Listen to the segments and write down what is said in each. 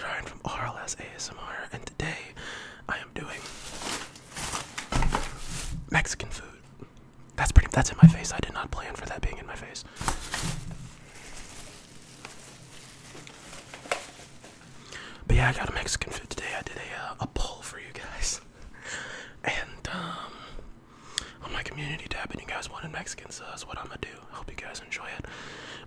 Ryan from RLS ASMR, and today I am doing Mexican food. That's in my face. I did not plan for that being in my face. But yeah, I got a Mexican food today. I did a poll for you guys. And on my community tab, and you guys wanted Mexican, so that's what I'm gonna do. I hope you guys enjoy it.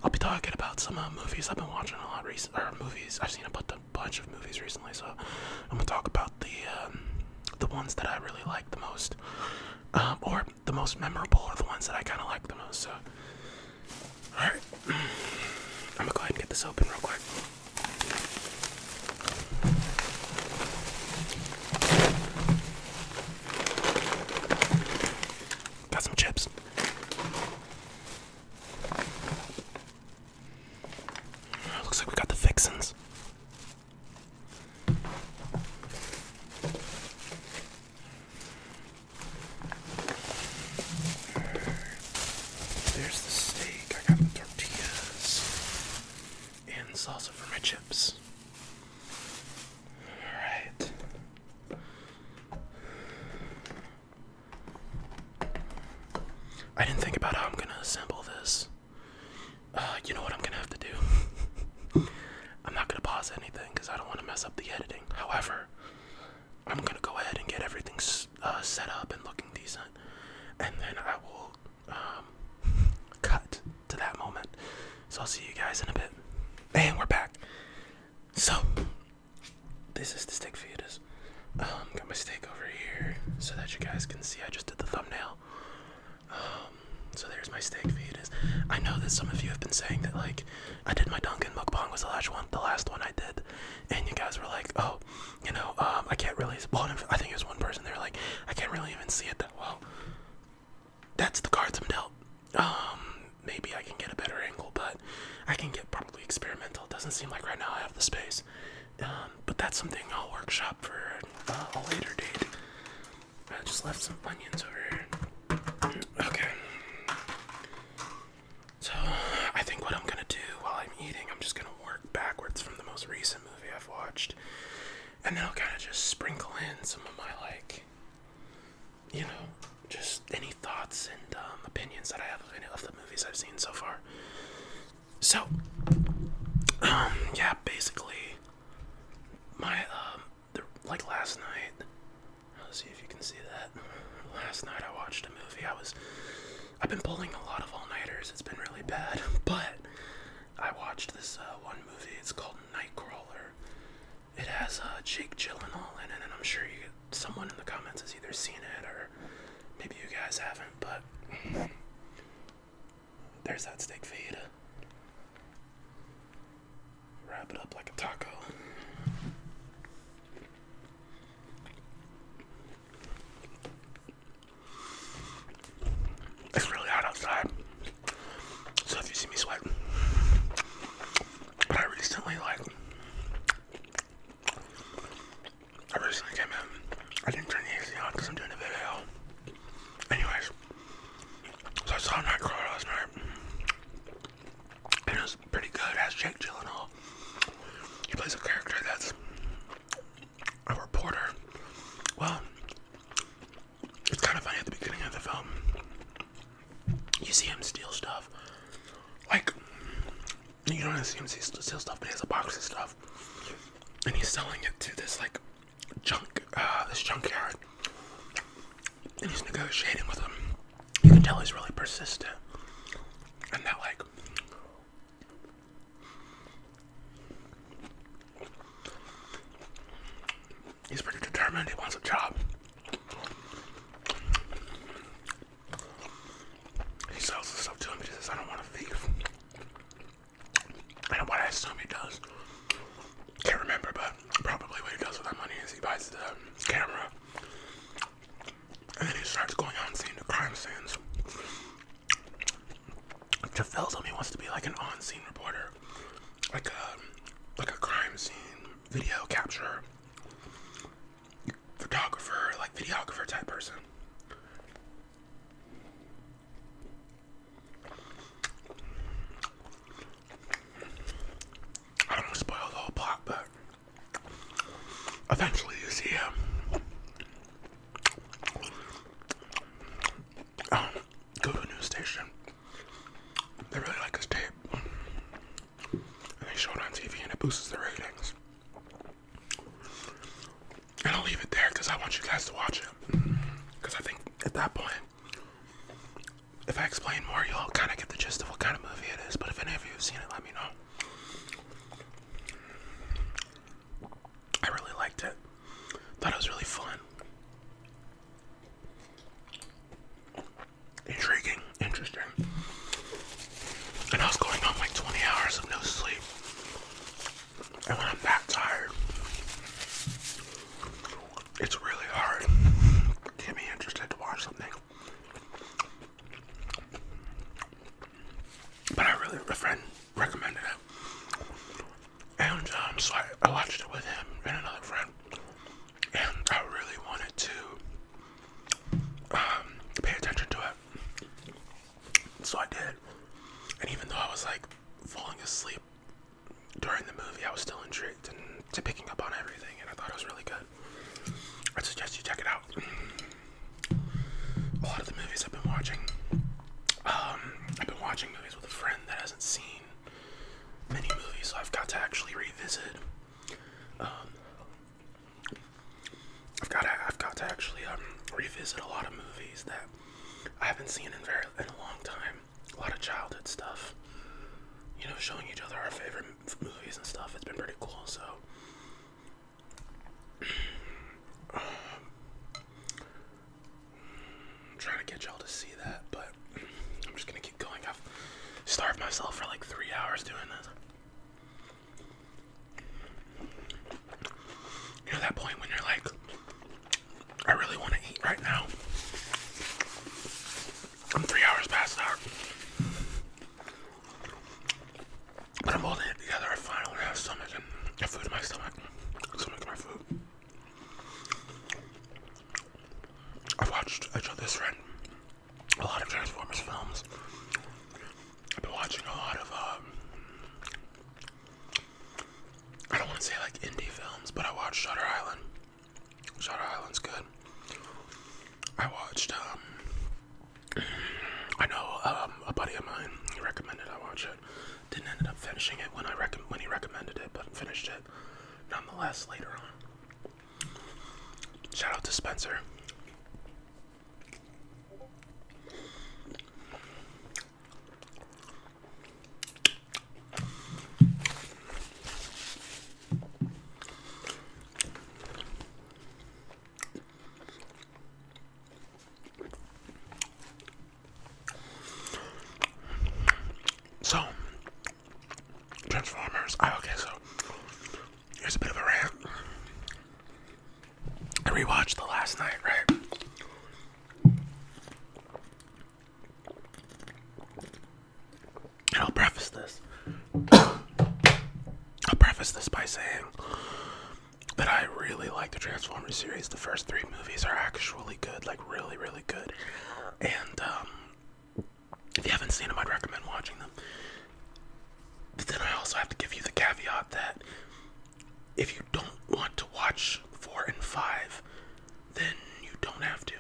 I'll be talking about some movies I've been watching a lot recently, or movies. I've seen a bunch of movies recently, so I'm gonna talk about the ones that I really like the most, or the most memorable, or the ones that I kind of like the most. So, all right, I'm gonna go ahead and get this open real quick. Got some chips. Looks like we got the fixins. There's the steak. I got the tortillas and salsa for my chips. Alright. I didn't think about how I'm gonna assemble this. You know what I'm gonna have to do? I'm not gonna pause anything because I don't want to mess up the editing. However, I'm gonna go ahead and get everything set up and looking decent, and then I will cut to that moment. So I'll see you guys in a bit. And we're back. So this is the steak fajitas. Got my steak over here so that you guys can see. I just did the thumbnail. So there's my steak fajitas. I know that some of you have been saying that, like, I did my Mexican Mukbang was the last one I did, and you guys were like, oh, you know, I can't really, well, I think it was one person, they were like, I can't really even see it that well. That's the cards I'm dealt. Maybe I can get a better angle, but I can get probably experimental. It doesn't seem like right now I have the space, but that's something I'll workshop for a later date. I just left some onions over here. Okay. So, I think what I'm gonna do while I'm eating, I'm just gonna work backwards from the most recent movie I've watched. And then I'll kind of just sprinkle in some of my, like, you know, just any thoughts and opinions that I have of the movies I've seen so far. So, yeah, basically, my, like last night, let's see if you can see that. Last night I watched a movie. I've been pulling a lot of all-nighters. It's been really bad, but I watched this one movie. It's called Nightcrawler. It has Jake Gyllenhaal in it, and I'm sure someone in the comments has either seen it or maybe you guys haven't, but there's that steak fajita. Wrap it up like a taco. It's really hot outside, so if you see me sweating, but I recently came in. I didn't turn the AC on because I'm doing a video. Anyways, so I saw Nightcrawler last night, and it was pretty good. It has Jake Gyllenhaal. He plays a character that's a reporter. Well, it's kind of funny at the beginning of the film. You see him steal stuff. Like, you don't see him steal stuff, but he has a box of stuff. And he's selling it to this, like, this junkyard. And he's negotiating with him. You can tell he's really persistent. And that, like, he's pretty determined. He wants a job. He sells the stuff to him, but he says, I don't want to thief. And what I assume he does, can't remember, but probably what he does with that money is he buys the camera, and then he starts going on scene to crime scenes to film. He wants to be like an on-scene reporter, like a crime scene video capturer, photographer, like videographer type person. I don't want to spoil the whole plot, but eventually you see him go to a news station. They really like his tape, and they show it on TV, and it boosts the ratings. And I'll leave it there because I want you guys to watch it. Because I think at that point, if I explain more, you'll kind of get the gist of what kind of movie it is. But if any of you have seen it, let me know. I really liked it. Thought it was really fun. Intriguing, interesting. And I was going on like 20 hours of no sleep. And when I'm that tired, it's really hard to get me interested to watch something. But a friend recommended it. And so I watched it with him and another friend. And I really wanted to pay attention to it. So I did. And even though I was like falling asleep during the movie, I was still intrigued and to picking up on everything, and I thought it was really good. I suggest you check it out. A lot of the movies I've been watching, movies with a friend that hasn't seen many movies, so I've got to actually revisit. I've got to actually revisit a lot of movies that I haven't seen in a long time. A lot of childhood stuff. You know, showing each other our favorite movies and stuff. It's been pretty cool. So, I'm trying to get y'all to see that, but I'm just gonna keep going. I've starved myself for like 3 hours doing this. You know that point when you're like, I really want to eat right now. I'm 3 hours past out. But I'm holding it together. I finally have stomach and have food in my stomach. Stomach in my food. I've watched, I showed this friend a lot of Transformers films. I've been watching a lot of, I don't want to say like indie films, but I watched Shutter Island. Shutter Island's good. I watched, I know a buddy of mine, he recommended I watch it. Didn't end up finishing it when he recommended it, but finished it nonetheless later on. Shout out to Spencer. So, Transformers. Okay, so here's a bit of a rant. I rewatched the last night, right? And I'll preface this by saying that I really like the Transformers series. The first 3 movies are actually good, like really, really good. And if you haven't seen them, I'd recommend watching them. But then I also have to give you the caveat that if you don't want to watch 4 and 5, then you don't have to.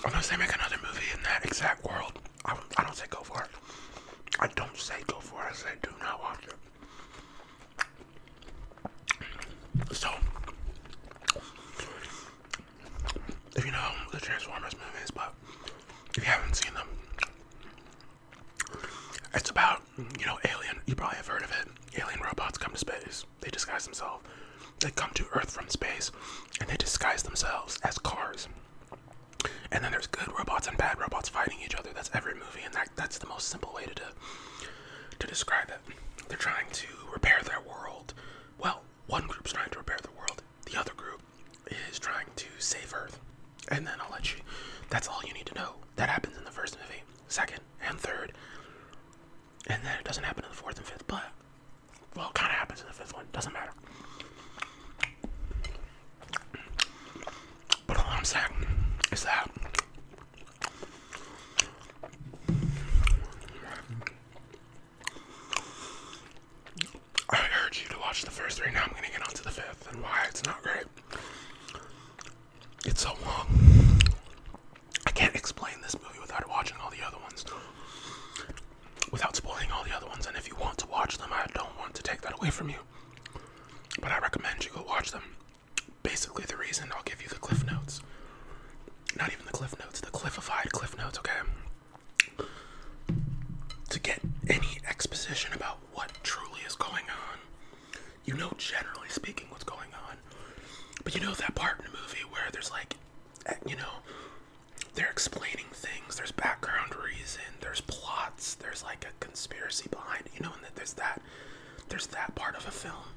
Unless they make another movie in that exact world, I don't say go for it. I don't say go for it, I say do not watch it. So, if you know the Transformers movies, but if you haven't seen them, it's about, you know, you probably have heard of it. Alien robots come to space. They disguise themselves. They come to Earth from space, and they disguise themselves as cars. And then there's good robots and bad robots fighting each other. That's every movie, and that's the most simple way to describe it. They're trying to repair their world. Well, one group's trying to repair the world. The other group is trying to save Earth. And then I'll let you, that's all you need to know. That happens in the first movie, second, and third. And then it doesn't happen in the fourth and fifth, but, well, it kind of happens in the fifth one. Doesn't matter. But all I'm saying is that without spoiling all the other ones. And if you want to watch them, I don't want to take that away from you, but I recommend you go watch them. Basically, the reason, I'll give you the cliff notes. Not even the cliff notes, the cliffified cliff notes, okay? To get any exposition about what truly is going on. You know, generally speaking, what's going on. But you know that part in the movie where there's like, you know, they're explaining things, there's background reason, there's plots, there's like a conspiracy behind it, you know, and there's that part of a film.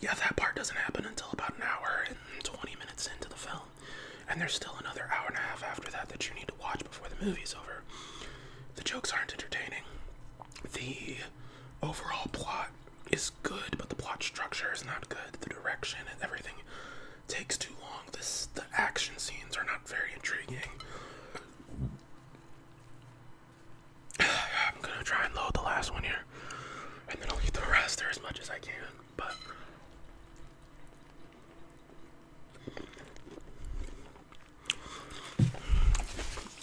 Yeah, that part doesn't happen until about an hour and 20 minutes into the film. And there's still another hour and a half after that that you need to watch before the movie's over. The jokes aren't entertaining. The overall plot is good, but the plot structure is not good. The direction and everything takes too long. The action scenes are not very intriguing. I'm gonna try and load the last one here, and then I'll eat the rest there as much as I can. But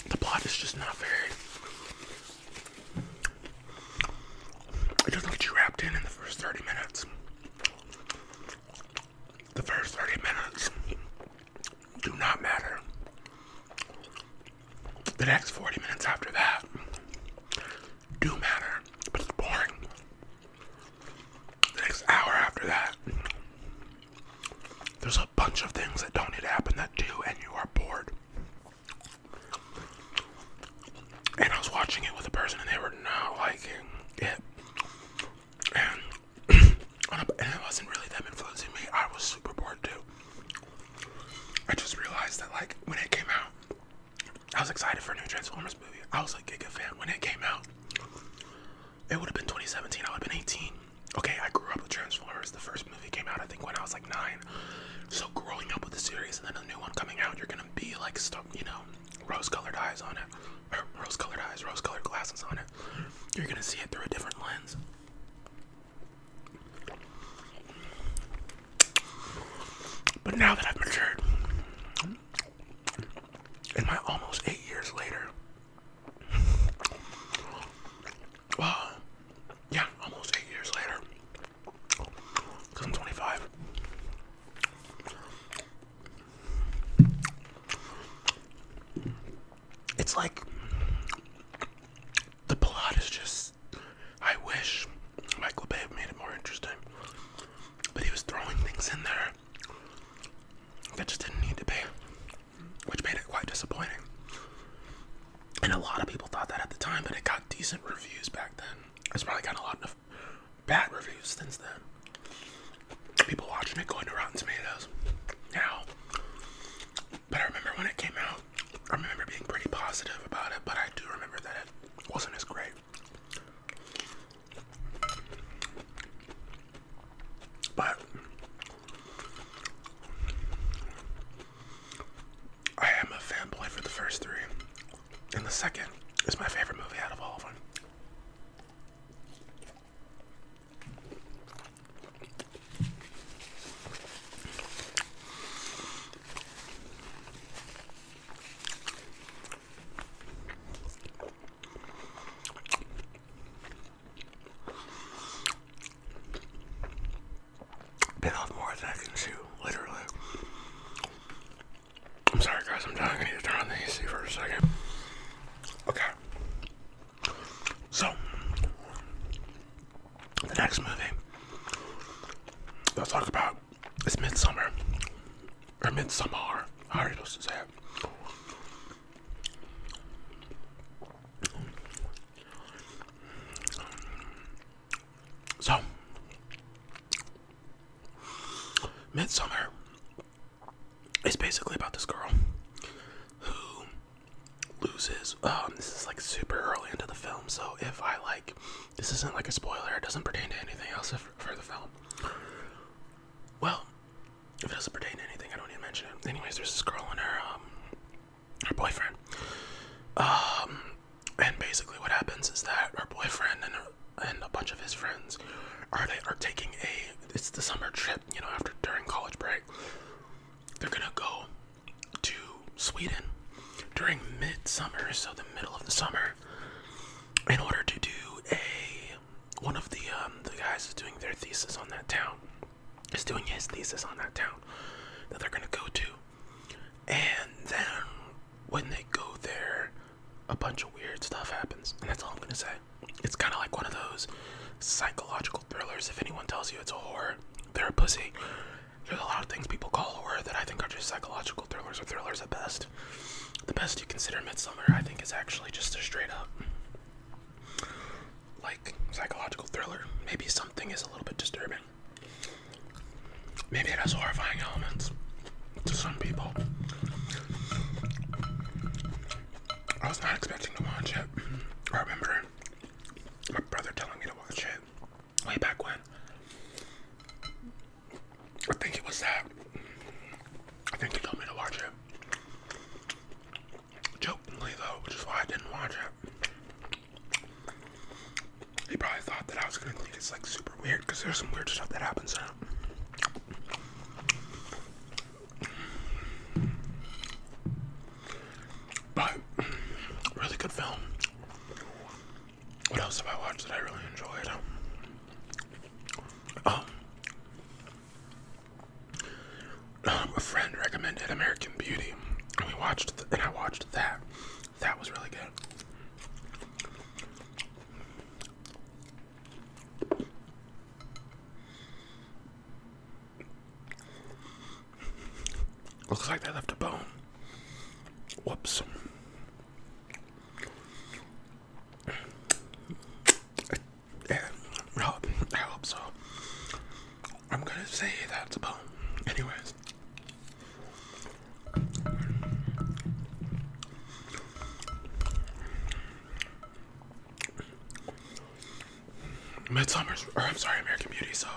the plot is just not very. It doesn't get you wrapped in the first 30 minutes. The first 30 minutes do not matter. The next 40 minutes after that do matter, but it's boring. The next hour after that, there's a bunch of things that don't need to happen that do, and you are bored. And I was watching it with a person, and they were not liking it. And it wasn't really them influencing me. I was super bored too. I just realized that, like, when it came out, I was excited for a new Transformers movie. I was a Giga fan when it came out. It would have been 2017. I would have been 18. Okay, I grew up with Transformers. The first movie came out, I think, when I was like 9. So growing up with the series and then a new one coming out, you're gonna be like, you know, rose-colored eyes on it, or rose-colored eyes, rose-colored glasses on it. You're gonna see it through a different lens. But now that I've matured, in my almost 8 years later, well, yeah, almost 8 years later, because I'm 25. It's like, the plot is just, I wish Michael Bay made it more interesting, but he was throwing things in there that just didn't need to be, which made it quite disappointing. And a lot of people thought that at the time, but it got decent reviews back then. It's probably gotten a lot of bad reviews since then. People watching it going to Rotten Tomatoes now. But I remember when it came out, I remember being pretty positive about it, but I do remember that it wasn't as great. But I am a fanboy for the first 3, and the second is my favorite movie out of all of them. Been on more than I can chew, literally. I'm sorry guys, I'm dying. I need to turn on the AC for a second. Okay. So, the next movie I'll talk about is Midsummer. Or Midsommar. How are you supposed to say it? So, Midsummer is basically about this girl who loses, this is like super early into the film, so if I like, this isn't like a spoiler, it doesn't pertain to anything else for the film. Well, if it doesn't pertain to anything, I don't need to mention it. Anyways, there's this girl and her boyfriend. And basically what happens is that her boyfriend and a bunch of his friends are taking it's the summer trip, you know, during college break. They're gonna go to Sweden during midsummer, so the middle of the summer, in order to do a guys is doing their thesis on that town. Is doing his thesis on that town that they're gonna go to. And then when they go there, a bunch of weird stuff happens. And that's all I'm gonna say. It's kind of like one of those psychological thrillers. If anyone tells you it's a horror, they're a pussy. There's a lot of things people call horror that I think are just psychological thrillers or thrillers at best. The best you consider Midsummer, I think, is actually just a straight up, like, psychological thriller. Maybe something is a little bit disturbing. Maybe it has horrifying elements to some people. I was not expecting to watch it. I remember my brother telling me to watch it way back when. I think it was that. I think he told me to watch it. Jokingly though, which is why I didn't watch it. He probably thought that I was gonna think it's like super weird because there's some weird stuff that happens in it. But really good film. What else have I watched that I really enjoyed? A friend recommended American Beauty, and I watched that. That was really good. Looks like they left a bone. Whoops. I hope so. I'm gonna say that's a bone. Anyways. American Beauty, so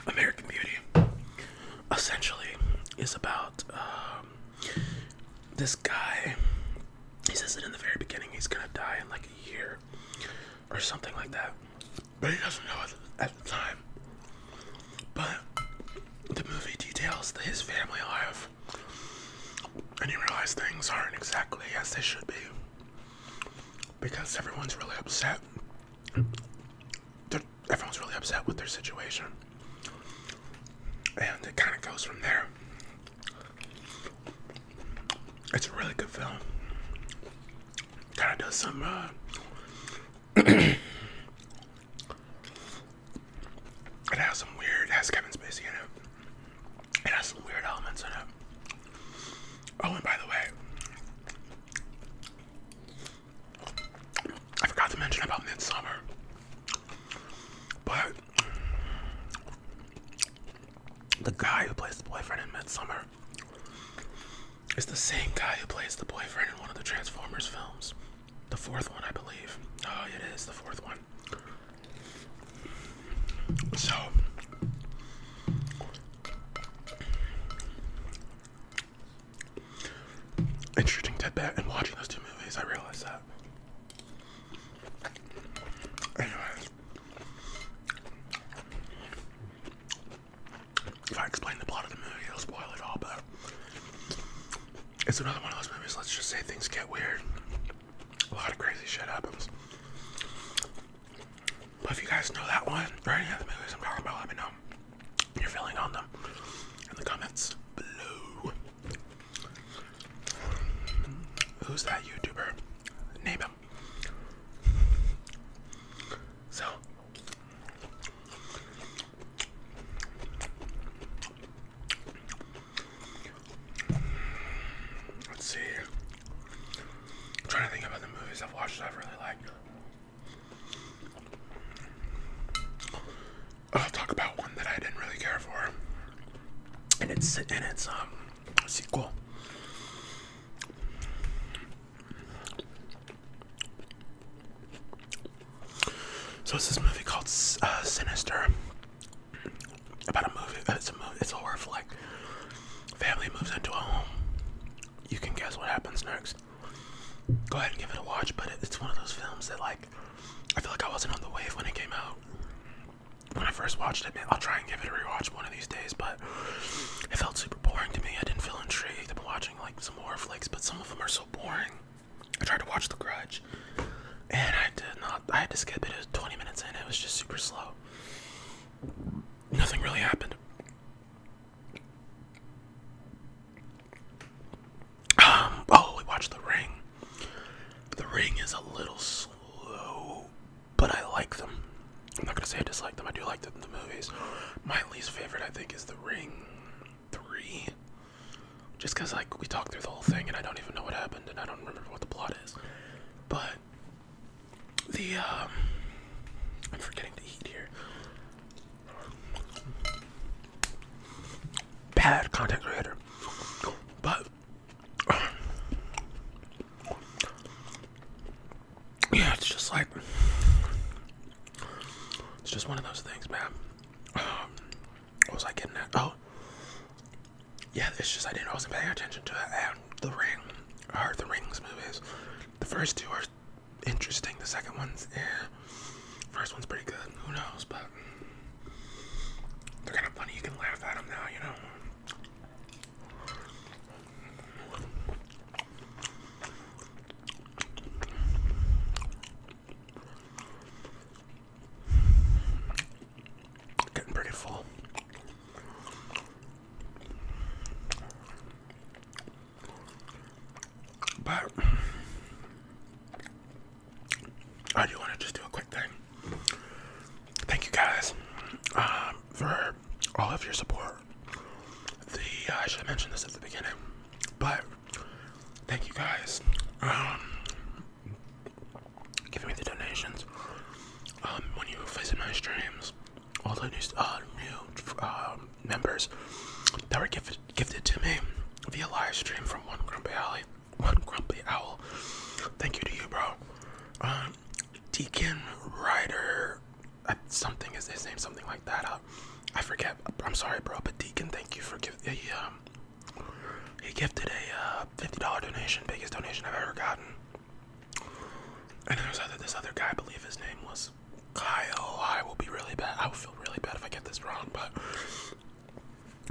American Beauty essentially is about this guy. He says it in the very beginning, he's gonna die in like a year or something like that, but he doesn't know it at the time. But the movie details his family life, and you realize things aren't exactly as they should be because everyone's really upset. Everyone's really upset with their situation, and it kind of goes from there. It's a really good film. Kind of does some it has some weird, it has Kevin Spacey in it. It has some weird elements in it. Oh, and by the way, I forgot to mention about Midsummer, but the guy who plays the boyfriend in Midsummer is the same guy who plays the boyfriend in one of the Transformers films. The fourth one, I believe. Oh, it is the fourth one. So, interesting tidbit. In watching those two movies, I realized that. Anyways, if I explain the plot of the movie, it'll spoil it all, but it's another one of those movies, let's just say things get weird. A lot of crazy shit happens. But if you guys know that one, or any of the movies I'm talking about, let me know your feeling on them in the comments below. Who's that YouTuber? Name him. So, let's see. I'm trying to think about the movies I've watched that I've really liked. I'll talk about one that I didn't really care for, and it's sequel. So it's this movie called Sinister. About a movie. It's a horror flick. Family moves into a home. You can guess what happens next. Go ahead and give it a watch, but it's one of those films that, like, I feel like I wasn't on the wave when it came out. When I first watched it, I'll try and give it a rewatch one of these days, but it felt super boring to me. I didn't feel intrigued. I've been watching like some horror flicks, but some of them are so boring. I tried to watch The Grudge, and I did not. I had to skip it. It was 20 minutes in. It was just super slow. Nothing really happened. Oh, we watched The Ring. The Ring is a little slow, but I like them. I'm not gonna say I dislike them. I do like the movies. My least favorite, I think, is The Ring 3. Just because, like, we talked through the whole thing and I don't even know what happened and I don't remember what the plot is. But I'm forgetting to eat here. Bad content creator. But yeah, it's just like, it's just one of those things, man. What was I getting at? Oh, yeah, it's just I wasn't paying attention to it. And The Ring, or The Rings movies, the first two are interesting. The second one's, first one's pretty good. Who knows? But they're kind of funny. You can laugh at them now, you know. Getting pretty full. But I do want to just do a quick thing. Thank you guys for all of your support. I should have mentioned this at the beginning, but thank you guys giving me the donations. When you visit my streams, all the new members that were gifted to me via live stream from One Grumpy Owl. Thank you to you, bro. Deacon Ryder, something is his name, something like that. I forget. I'm sorry, bro, but Deacon, thank you for giving. He gifted a $50 donation, biggest donation I've ever gotten. And there was this other guy, I believe his name was Kyle. I will feel really bad if I get this wrong, but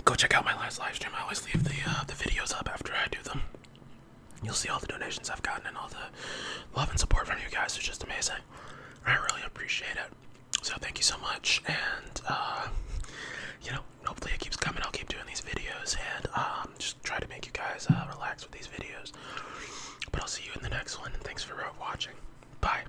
go check out my last live stream. I always leave the videos up after I do them. You'll see all the donations I've gotten and all the love and support from you guys. It's just amazing. I really appreciate it. So thank you so much, and hopefully it keeps coming. I'll keep doing these videos and just try to make you guys relax with these videos. But I'll see you in the next one. Thanks for watching. Bye.